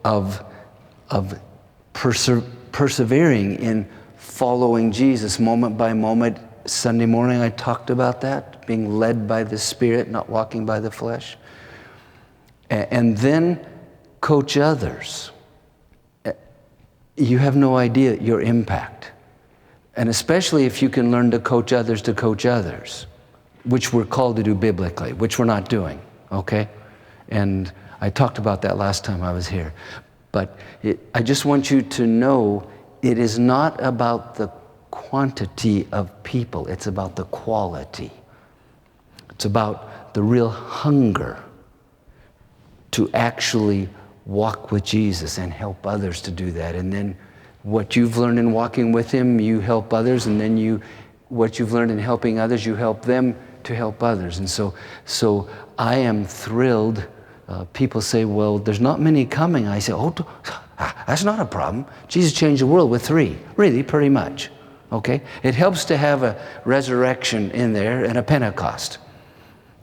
of persevering in following Jesus moment by moment. Sunday morning I talked about that, being led by the Spirit, not walking by the flesh. And then coach others. You have no idea your impact. And especially if you can learn to coach others, which we're called to do biblically, which we're not doing, okay? And I talked about that last time I was here. But I just want you to know it is not about the quantity of people, it's about the quality. It's about the real hunger to actually walk with Jesus and help others to do that. And then what you've learned in walking with him, you help others, and then what you've learned in helping others, you help them to help others. And so I am thrilled. People say, well, there's not many coming. I say, oh, that's not a problem. Jesus changed the world with 3, really, pretty much. Okay? It helps to have a resurrection in there and a Pentecost.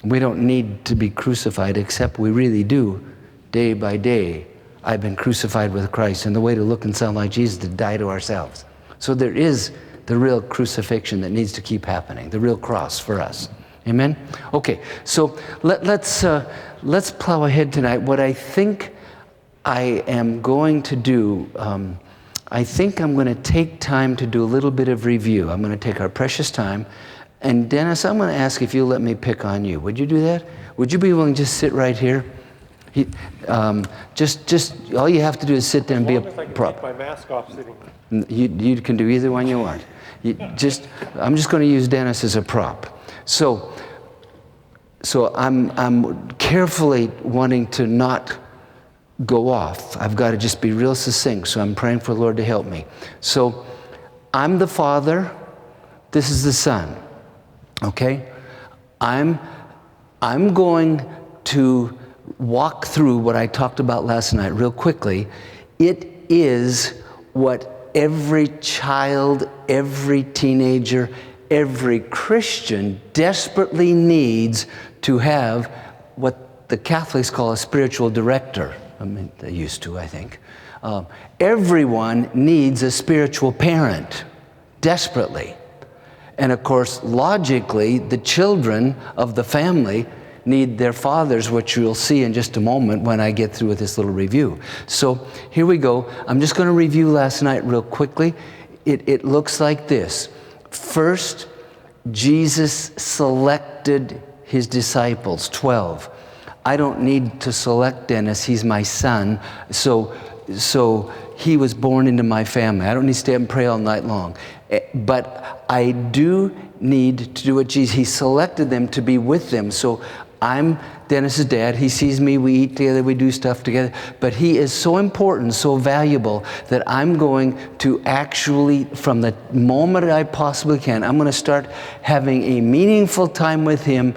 We don't need to be crucified, except we really do. Day by day, I've been crucified with Christ. And the way to look and sound like Jesus is to die to ourselves. So there is the real crucifixion that needs to keep happening, the real cross for us. Amen? Okay, so let's plow ahead tonight. What I think I am going to do, I think I'm going to take time to do a little bit of review. I'm going to take our precious time. And Dennis, I'm going to ask if you'll let me pick on you. Would you do that? Would you be willing to just sit right here? Just all you have to do is sit there and be a prop. As long as I can take my mask off sitting. You can do either one you want. I'm just going to use Dennis as a prop. So I'm carefully wanting to not go off. I've got to just be real succinct. So I'm praying for the Lord to help me. So I'm the Father. This is the Son. Okay? I'm going to walk through what I talked about last night real quickly. It is what every child, every teenager, every Christian desperately needs to have what the Catholics call a spiritual director. I mean, they used to, I think. Everyone needs a spiritual parent, desperately. And of course, logically, the children of the family need their fathers, which you'll see in just a moment when I get through with this little review. So here we go. I'm just going to review last night real quickly. It looks like this. First, Jesus selected his disciples, 12. I don't need to select Dennis. He's my son. So he was born into my family. I don't need to stay up and pray all night long. But I do need to do what Jesus, he selected them to be with them. So I'm Dennis's dad. He sees me, we eat together, we do stuff together. But he is so important, so valuable, that I'm going to actually, from the moment I possibly can, I'm going to start having a meaningful time with him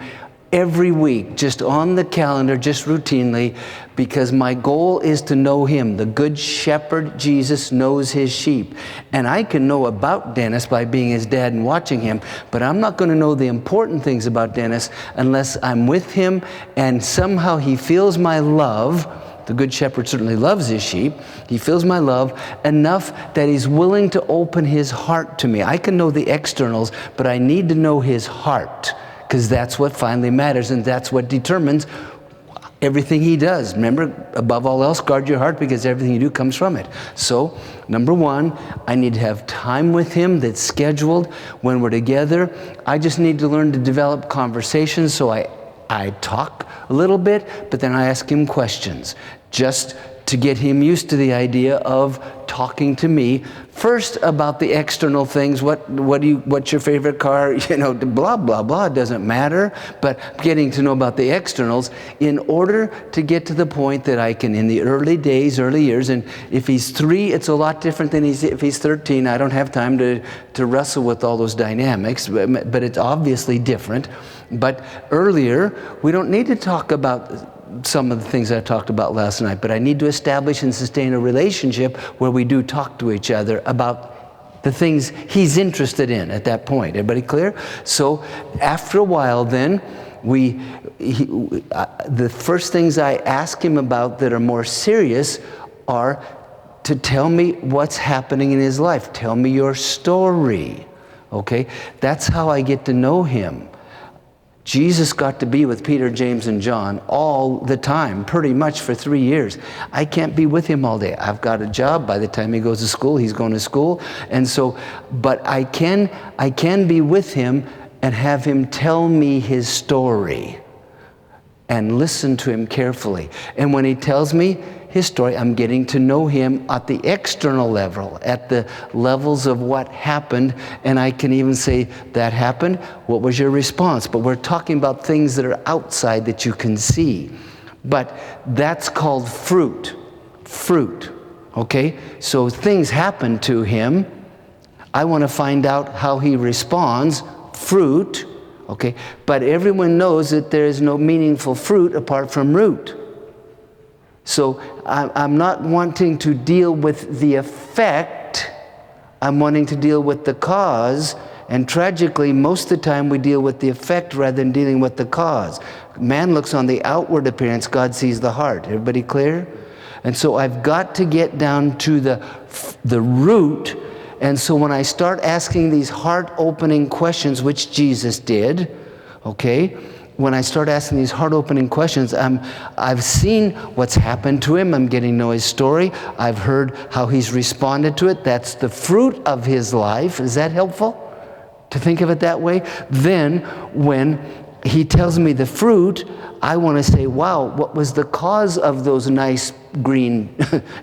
every week, just on the calendar, just routinely, because my goal is to know him. The good shepherd, Jesus, knows his sheep. And I can know about Dennis by being his dad and watching him, but I'm not going to know the important things about Dennis unless I'm with him and somehow he feels my love. The good shepherd certainly loves his sheep. He feels my love enough that he's willing to open his heart to me. I can know the externals, but I need to know his heart, because that's what finally matters, and that's what determines everything he does. Remember, above all else, guard your heart, because everything you do comes from it. So, number one, I need to have time with him that's scheduled when we're together. I just need to learn to develop conversations, so I talk a little bit, but then I ask him questions, just to get him used to the idea of talking to me first about the external things. What's your favorite car? Blah, blah, blah. It doesn't matter. But getting to know about the externals in order to get to the point that I can, in the early years, and if he's 3, it's a lot different than if he's 13. I don't have time to wrestle with all those dynamics, but it's obviously different. But earlier, we don't need to talk about some of the things I talked about last night, but I need to establish and sustain a relationship where we do talk to each other about the things he's interested in at that point. Everybody clear? So after a while then, the first things I ask him about that are more serious are to tell me what's happening in his life. Tell me your story, okay? That's how I get to know him. Jesus got to be with Peter, James, and John all the time, pretty much for 3 years. I can't be with him all day. I've got a job. By the time he goes to school, he's going to school. And so, but I can be with him and have him tell me his story and listen to him carefully. And when he tells me his story, I'm getting to know him at the external level, at the levels of what happened, and I can even say, that happened, what was your response? But we're talking about things that are outside that you can see. But that's called fruit, okay? So things happen to him. I want to find out how he responds, fruit, okay? But everyone knows that there is no meaningful fruit apart from root. So I'm not wanting to deal with the effect, I'm wanting to deal with the cause, and tragically, most of the time we deal with the effect rather than dealing with the cause. Man looks on the outward appearance, God sees the heart. Everybody clear? And so I've got to get down to the root, and so when I start asking these heart-opening questions, which Jesus did, okay, when I start asking these heart-opening questions, I've seen what's happened to him. I'm getting to know his story. I've heard how he's responded to it. That's the fruit of his life. Is that helpful to think of it that way? Then when he tells me the fruit, I want to say, wow, what was the cause of those nice green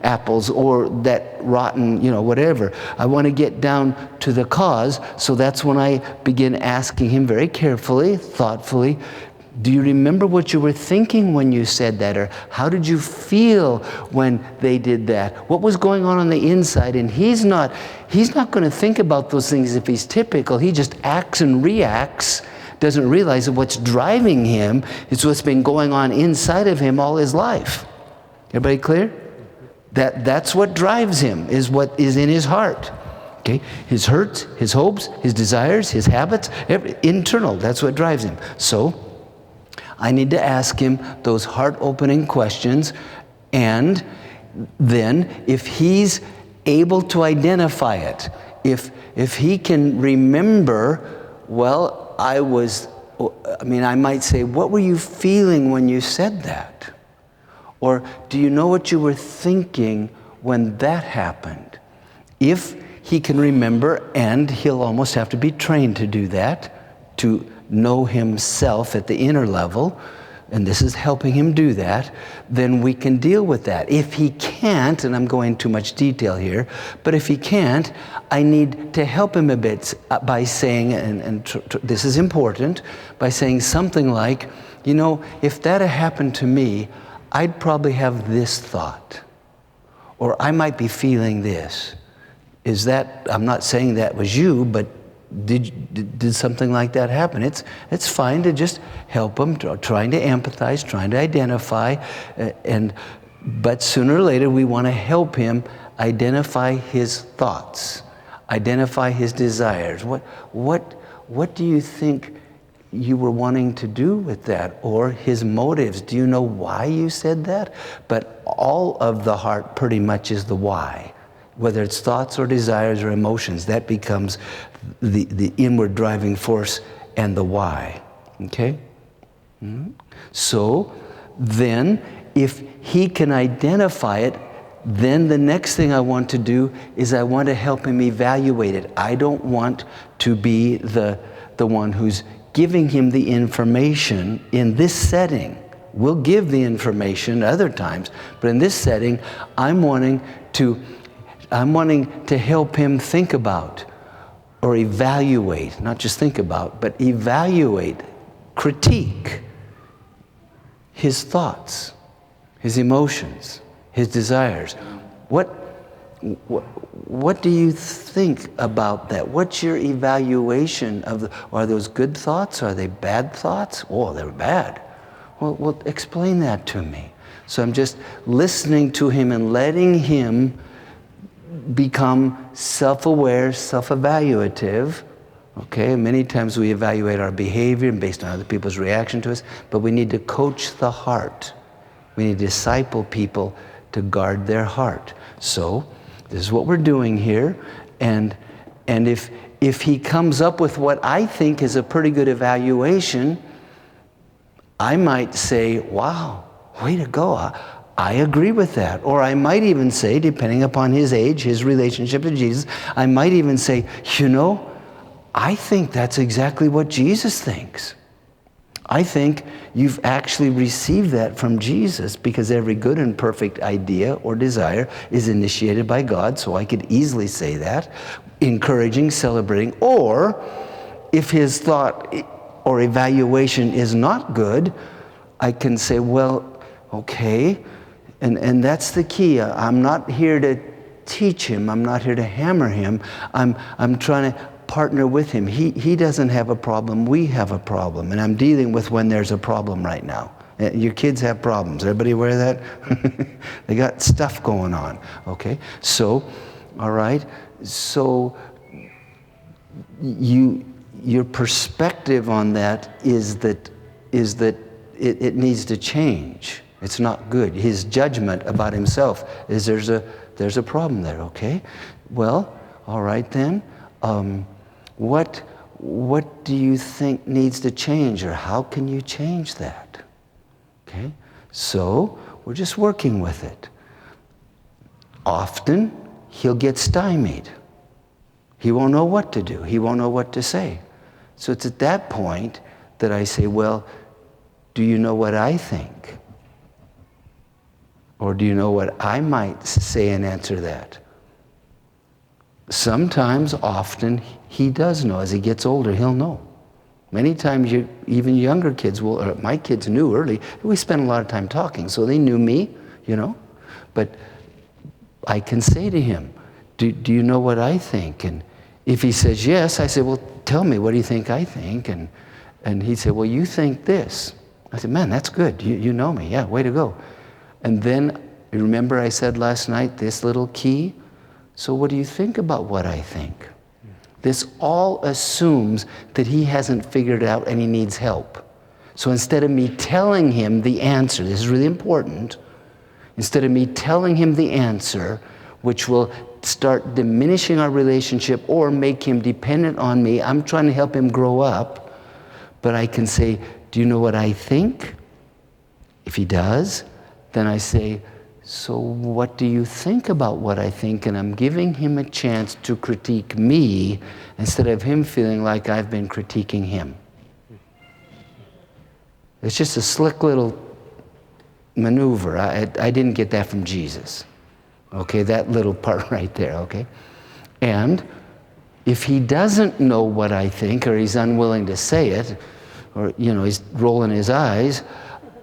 apples or that rotten, whatever. I want to get down to the cause. So that's when I begin asking him very carefully, thoughtfully, do you remember what you were thinking when you said that? Or how did you feel when they did that? What was going on the inside? And he's not going to think about those things if he's typical. He just acts and reacts, doesn't realize that what's driving him is what's been going on inside of him all his life. Everybody clear? That's what drives him, is what is in his heart. Okay? His hurts, his hopes, his desires, his habits, internal, that's what drives him. So I need to ask him those heart-opening questions, and then if he's able to identify it, if he can remember, well, I might say, what were you feeling when you said that? Or do you know what you were thinking when that happened? If he can remember, and he'll almost have to be trained to do that, to know himself at the inner level, and this is helping him do that, then we can deal with that. If he can't, and I'm going too much detail here, but if he can't, I need to help him a bit by saying, and this is important, by saying something like, if that had happened to me, I'd probably have this thought, or I might be feeling this. Is that, I'm not saying that was you, but did something like that happen? It's fine to just help him, trying to empathize, trying to identify, but sooner or later we want to help him identify his thoughts, identify his desires. What do you think you were wanting to do with that? Or his motives. Do you know why you said that? But all of the heart pretty much is the why. Whether it's thoughts or desires or emotions, that becomes the inward driving force and the why. Okay? Mm-hmm. So then, if he can identify it, then the next thing I want to do is I want to help him evaluate it. I don't want to be the one who's giving him the information in this setting. We'll give the information other times, but in this setting, I'm wanting to help him think about or evaluate, not just think about, but evaluate, critique his thoughts, his emotions, his desires. What do you think about that? What's your evaluation of are those good thoughts? Are they bad thoughts? Oh, they're bad. Well, explain that to me. So I'm just listening to him and letting him become self-aware, self-evaluative. Okay, many times we evaluate our behavior based on other people's reaction to us, but we need to coach the heart. We need to disciple people to guard their heart. So this is what we're doing here. And if he comes up with what I think is a pretty good evaluation, I might say, wow, way to go. I agree with that. Or I might even say, depending upon his age, his relationship to Jesus, I might even say, I think that's exactly what Jesus thinks. I think you've actually received that from Jesus, because every good and perfect idea or desire is initiated by God, so I could easily say that, encouraging, celebrating. Or if his thought or evaluation is not good, I can say, well, okay, and that's the key. I'm not here to teach him. I'm not here to hammer him. I'm trying to partner with him. He doesn't have a problem. We have a problem. And I'm dealing with when there's a problem right now. Your kids have problems. Everybody aware of that? They got stuff going on. Okay? So, all right. So, your perspective on that is that it needs to change. It's not good. His judgment about himself is there's a problem there. Okay? Well, all right then. What do you think needs to change, or how can you change that? Okay? So, we're just working with it. Often, he'll get stymied. He won't know what to do. He won't know what to say. So it's at that point that I say, well, do you know what I think? Or do you know what I might say and answer that? Sometimes, often, he does know. As he gets older, he'll know. Many times, even younger kids will, or my kids knew early. We spent a lot of time talking, so they knew me, But I can say to him, do you know what I think? And if he says yes, I say, well, tell me, what do you think I think? And he'd say, well, you think this. I said, man, that's good. You know me. Yeah, way to go. And then, you remember I said last night, this little key? So what do you think about what I think? This all assumes that he hasn't figured it out and he needs help. So instead of me telling him the answer, this is really important, instead of me telling him the answer, which will start diminishing our relationship or make him dependent on me, I'm trying to help him grow up, but I can say, do you know what I think? If he does, then I say, so what do you think about what I think? And I'm giving him a chance to critique me instead of him feeling like I've been critiquing him. It's just a slick little maneuver. I didn't get that from Jesus. Okay, that little part right there, okay? And if he doesn't know what I think, or he's unwilling to say it, or, he's rolling his eyes,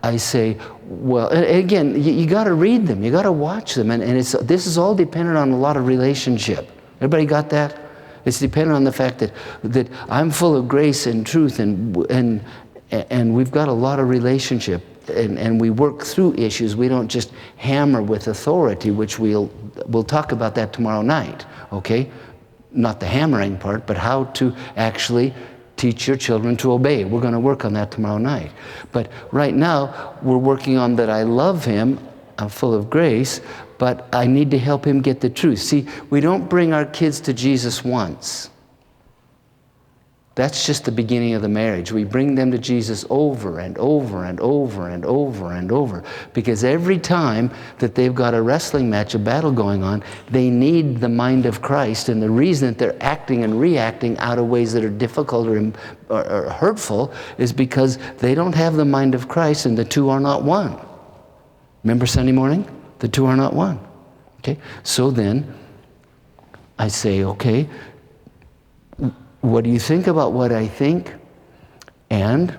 I say, well, and again, you got to read them. You got to watch them. And this is all dependent on a lot of relationship. Everybody got that? It's dependent on the fact that I'm full of grace and truth, and we've got a lot of relationship. And we work through issues. We don't just hammer with authority, which we'll talk about that tomorrow night, okay? Not the hammering part, but how to actually teach your children to obey. We're going to work on that tomorrow night. But right now, we're working on that I love him, I'm full of grace, but I need to help him get the truth. See, we don't bring our kids to Jesus once. That's just the beginning of the marriage. We bring them to Jesus over and over and over and over and over. Because every time that they've got a wrestling match, a battle going on, they need the mind of Christ. And the reason that they're acting and reacting out of ways that are difficult or hurtful is because they don't have the mind of Christ, and the two are not one. Remember Sunday morning? The two are not one. Okay? So then, I say, okay, what do you think about what I think? And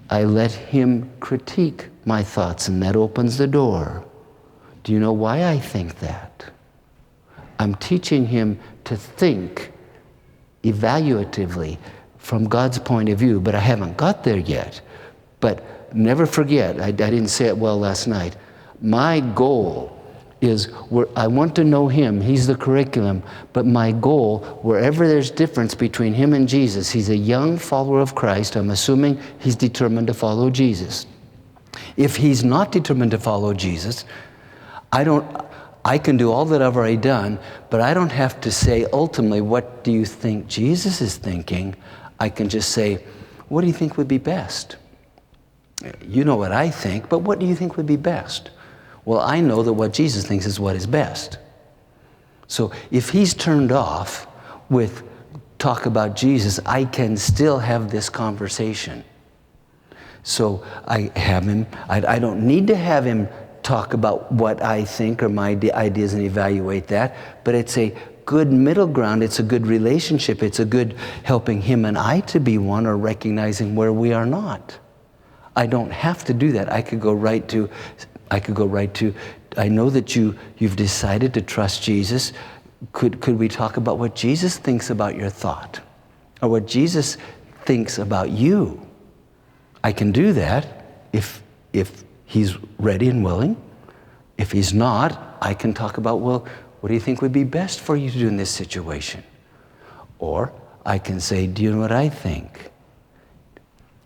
I let him critique my thoughts, and that opens the door. Do you know why I think that? I'm teaching him to think evaluatively from God's point of view, but I haven't got there yet. But never forget, I didn't say it well last night, my goal is I want to know him. He's the curriculum. But my goal, wherever there's difference between him and Jesus, he's a young follower of Christ. I'm assuming he's determined to follow Jesus. If he's not determined to follow Jesus, I can do all that I've already done, but I don't have to say ultimately, what do you think Jesus is thinking? I can just say, what do you think would be best? You know what I think, but what do you think would be best? Well, I know that what Jesus thinks is what is best. So if he's turned off with talk about Jesus, I can still have this conversation. So I have him, I don't need to have him talk about what I think or my ideas and evaluate that, but it's a good middle ground, it's a good relationship, it's a good helping him and I to be one, or recognizing where we are not. I don't have to do that. I could go right to, I know that you've decided to trust Jesus. Could we talk about what Jesus thinks about your thought? Or what Jesus thinks about you? I can do that if he's ready and willing. If he's not, I can talk about, well, what do you think would be best for you to do in this situation? Or I can say, do you know what I think?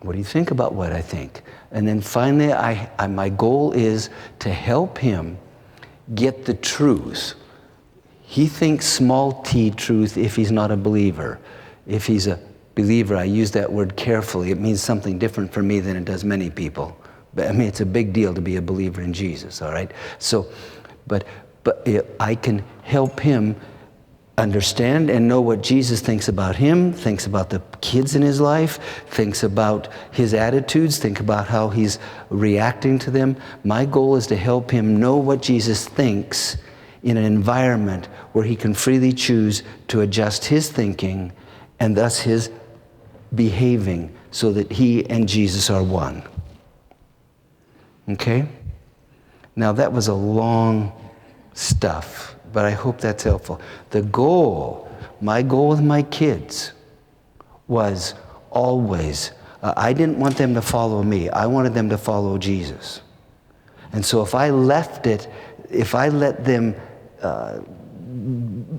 What do you think about what I think? And then finally, my goal is to help him get the truth. He thinks small t truth if he's not a believer. If he's a believer, I use that word carefully. It means something different for me than it does many people. But I mean, it's a big deal to be a believer in Jesus, all right? So, but I can help him understand and know what Jesus thinks about him, thinks about the kids in his life, thinks about his attitudes, think about how he's reacting to them. My goal is to help him know what Jesus thinks in an environment where he can freely choose to adjust his thinking and thus his behaving so that he and Jesus are one. Okay? Now that was a long stuff, but I hope that's helpful. My goal with my kids was always, I didn't want them to follow me. I wanted them to follow Jesus. And so if I let them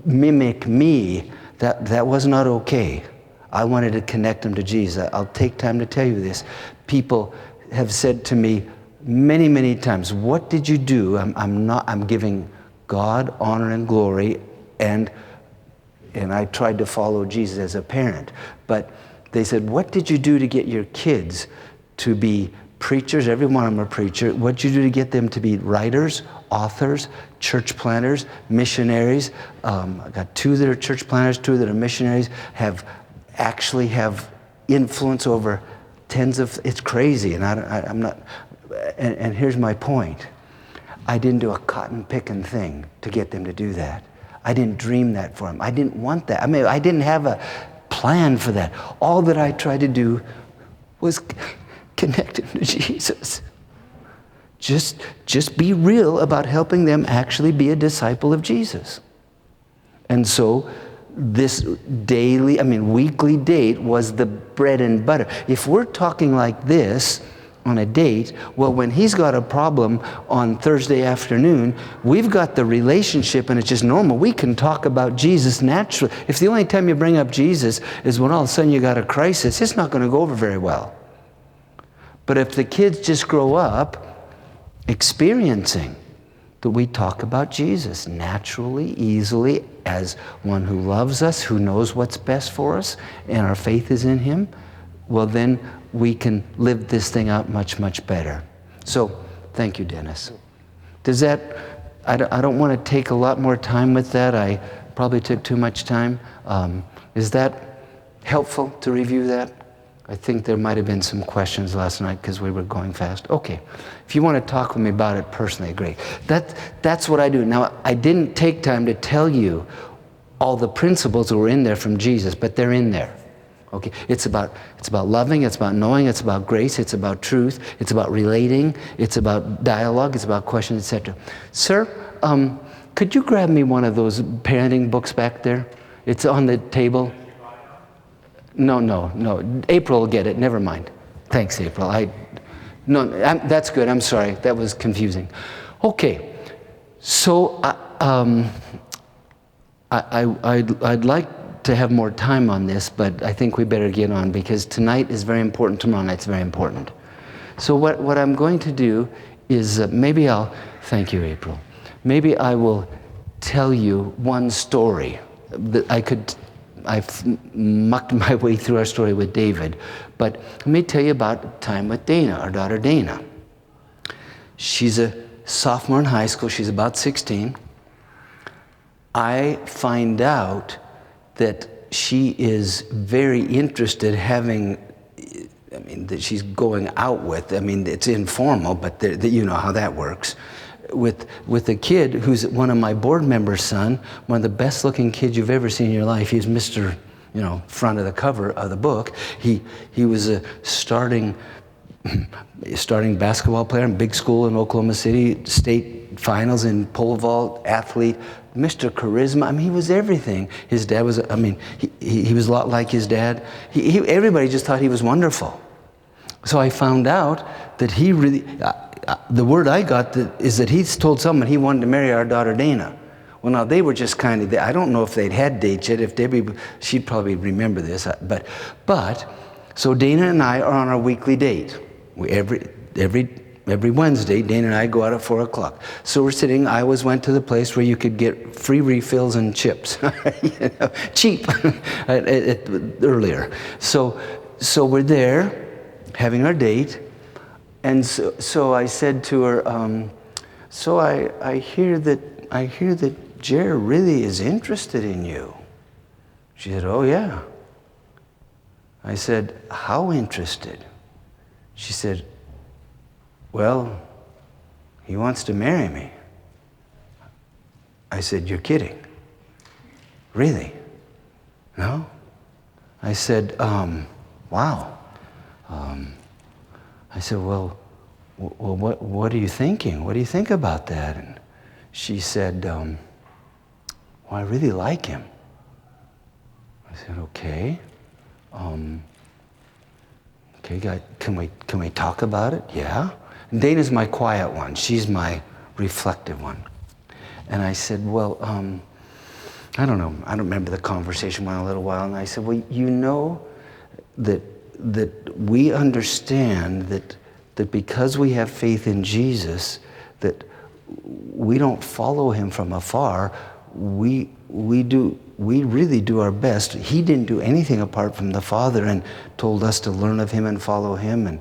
mimic me, that was not okay. I wanted to connect them to Jesus. I'll take time to tell you this. People have said to me many, many times, what did you do? I'm giving God honor and glory, and I tried to follow Jesus as a parent. But they said, what did you do to get your kids to be preachers? Every one of them are preacher. What did you do to get them to be writers, authors, church planners, missionaries? I got 2 that are church planners, 2 that are missionaries, have influence over tens of, it's crazy, and I'm not, and here's my point. I didn't do a cotton-picking thing to get them to do that. I didn't dream that for them. I didn't want that. I mean, I didn't have a plan for that. All that I tried to do was connect them to Jesus. Just be real about helping them actually be a disciple of Jesus. And so this weekly date was the bread and butter. If we're talking like this on a date, well, when he's got a problem on Thursday afternoon, we've got the relationship and it's just normal. We can talk about Jesus naturally. If the only time you bring up Jesus is when all of a sudden you got a crisis, it's not going to go over very well. But if the kids just grow up experiencing that we talk about Jesus naturally, easily, as one who loves us, who knows what's best for us, and our faith is in him, well, then we can live this thing out much, much better. So, thank you, Dennis. Does that, I don't want to take a lot more time with that. I probably took too much time. Is that helpful to review that? I think there might have been some questions last night because we were going fast. Okay. If you want to talk with me about it personally, great. That's what I do. Now, I didn't take time to tell you all the principles that were in there from Jesus, but they're in there. Okay, it's about loving, it's about knowing, it's about grace, it's about truth, it's about relating, it's about dialogue, it's about questions, etc. Sir, could you grab me one of those parenting books back there? It's on the table. No. April will get it. Never mind. Thanks, April. That's good. I'm sorry. That was confusing. Okay. So I'd like to have more time on this, but I think we better get on because tonight is very important. Tomorrow night's very important. So what I'm going to do is thank you, April. maybe I will tell you one story. I've mucked my way through our story with David, but let me tell you about time with Dana, our daughter Dana. She's a sophomore in high school. She's about 16. I find out that she is very interested that she's going out with, it's informal, but you know how that works, with a kid who's one of my board members' son, one of the best looking kids you've ever seen in your life. He's Mr., front of the cover of the book. He was a starting basketball player in big school in Oklahoma City, state finals in pole vault, athlete, Mr. Charisma. He was everything. His dad was, he was a lot like his dad. Everybody just thought he was wonderful. So I found out that he really, the word I got is that he's told someone he wanted to marry our daughter Dana. Well, now they were just kind of, I don't know if they'd had dates yet. If Debbie, she'd probably remember this. But so Dana and I are on our weekly date. Every Wednesday, Dana and I go out at 4 o'clock. So we're sitting, I always went to the place where you could get free refills and chips, cheap, earlier. So we're there, having our date, and so I said to her, so I hear that Jer really is interested in you. She said, oh yeah. I said, how interested? She said, well, he wants to marry me. I said, you're kidding. Really? No? I said, wow. I said, well, what are you thinking? What do you think about that? And she said, well, I really like him. I said, okay. Okay, can we talk about it? Yeah. And Dana's my quiet one. She's my reflective one. And I said, well, I don't know. I don't remember the conversation went a little while. And I said, well, you know that we understand that because we have faith in Jesus, that we don't follow him from afar. We really do our best. He didn't do anything apart from the Father and told us to learn of him and follow him.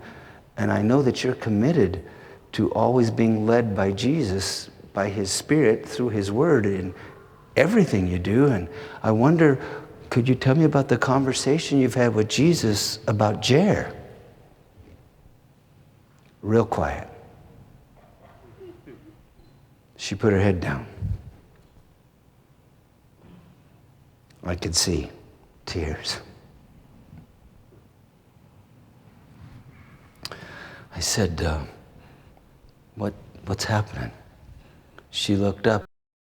And I know that you're committed to always being led by Jesus, by his Spirit, through his word in everything you do. And I wonder, could you tell me about the conversation you've had with Jesus about Jer? Real quiet. She put her head down. I could see tears. I said, what's happening? She looked up.